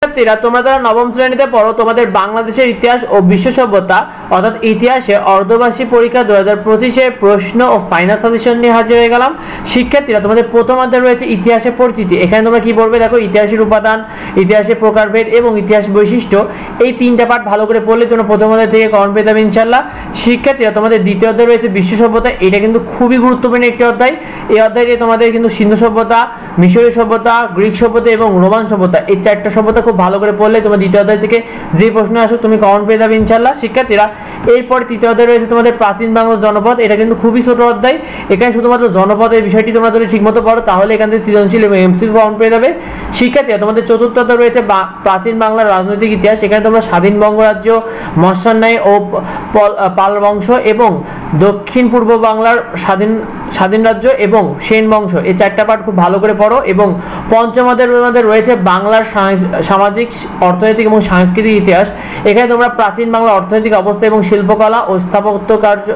শিক্ষার্থীরা তোমরা যারা নবম শ্রেণীতে পড়ো তোমাদের বাংলাদেশের ইতিহাস ও বিশ্ব সভ্যতা অর্থাৎ ইতিহাসে অর্ধবার্ষিক পরীক্ষা 2025 প্রশ্ন ও ফাইনাল সাজেশন নিয়ে হাজির হয়ে গেলাম। শিক্ষার্থীরা তোমাদের প্রথম অধ্যায় রয়েছে ইতিহাসের পরিচিতি। এখানে তোমরা কি পড়বে দেখো, ইতিহাসের উপাদান, ইতিহাসের প্রকারভেদ এবং ইতিহাস বৈশিষ্ট্য, এই তিনটা পার্ট ভালো করে পড়লে তোমরা প্রথম অধ্যায় থেকে কমন পেয়ে যাবে ইনশাআল্লাহ। শিক্ষার্থীরা তোমাদের দ্বিতীয় অধ্যায় রয়েছে বিশ্ব সভ্যতা। এটা কিন্তু খুবই গুরুত্বপূর্ণ একটি অধ্যায়। এই অধ্যায়ে তোমাদের কিন্তু সিন্ধু সভ্যতা, মিশরীয় সভ্যতা, গ্রিক সভ্যতা এবং রোমান সভ্যতা, এই চারটা সভ্যতা খুব ভালো করে পড়লে তোমার দ্বিতীয় অধ্যায় থেকে যে প্রশ্ন আসুক তুমি কমন পেয়ে যাবে ইনশাআল্লাহ। শিক্ষার্থীরা এরপর তৃতীয় অধ্যায় রয়েছে তোমাদের প্রাচীন বাংলার জনপদ। এটা কিন্তু খুবই ছোট অধ্যায়। এখানে শুধুমাত্র জনপদের বিষয়টি তোমরা যদি ঠিকমতো পড়ো তাহলে এখান থেকে সৃজনশীল এবং এমসিকিউ কমন পেয়ে যাবে। শিক্ষার্থীরা তোমাদের চতুর্থ অধ্যায় রয়েছে প্রাচীন বাংলার রাজনৈতিক ইতিহাস। এখানে তোমরা স্বাধীন বঙ্গরাজ্য, মৎস্যান্যায় ও পাল বংশ এবং দক্ষিণ পূর্ব বাংলার স্বাধীন রাজ্য এবং সেন বংশ, এই চারটা পার্ট খুব ভালো করে পড়ো। এবং পঞ্চম অধ্যায়ের রয়েছে বাংলার সামাজিক, অর্থনৈতিক এবং সাংস্কৃতিক ইতিহাস। এখানে তোমরা প্রাচীন বাংলার অর্থনৈতিক অবস্থা এবং শিল্পকলা ও স্থাপত্য কার্য,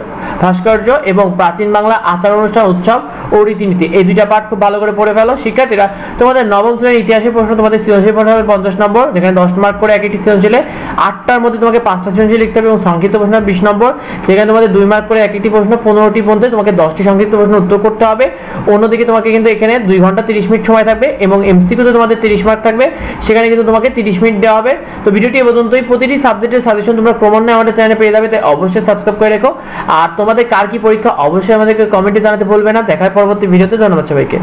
ভাস্কর্য এবং প্রাচীন বাংলা আচার অনুষ্ঠান, উৎসব ও রীতিনীতি, এই দুইটা পার্ট খুব ভালো করে পড়ে ফেলো। শিক্ষার্থীরা তোমাদের নবম শ্রেণীর ইতিহাসের প্রশ্ন তোমাদের সৃজনশীল প্রশ্ন হবে 50 নম্বর, যেখানে 10 মার্ক করে এক একটি সৃজনশীলে 8টার মধ্যে তোমাকে 5টা সৃজনশীল লিখতে হবে এবং সংক্ষিপ্ত প্রশ্ন 20 নম্বর, যেখানে তোমাদের 2 মার্ক করে এক একটি প্রশ্ন, 15টি মধ্যে তোমাকে 10টি সংক্ষিপ্ত প্রশ্ন উত্তর করতে হবে। অন্যদিকে তোমাকে কিন্তু এখানে 2 ঘন্টা 30 মিনিট সময় থাকবে এবং এমসিকিউতে তোমাদের 30 মার্ক থাকবে, সেখানে কিন্তু তোমাকে 30 মিনিট দেওয়া হবে। তো ভিডিওটি এ পর্যন্তই। প্রতিটি সাবজেক্টের সাজেশন তোমরা ক্রমান্বয়ে আমাদের চ্যানেলে পেয়ে যাবে, তাই অবশ্যই সাবস্ক্রাইব করে রেখো। আর তোমাদের কার কি পরীক্ষা অবশ্যই আমাদেরকে কমেন্টে জানাতে ভুলবে না। দেখা হয় পরবর্তী ভিডিওতে। ধন্যবাদ সবাইকে।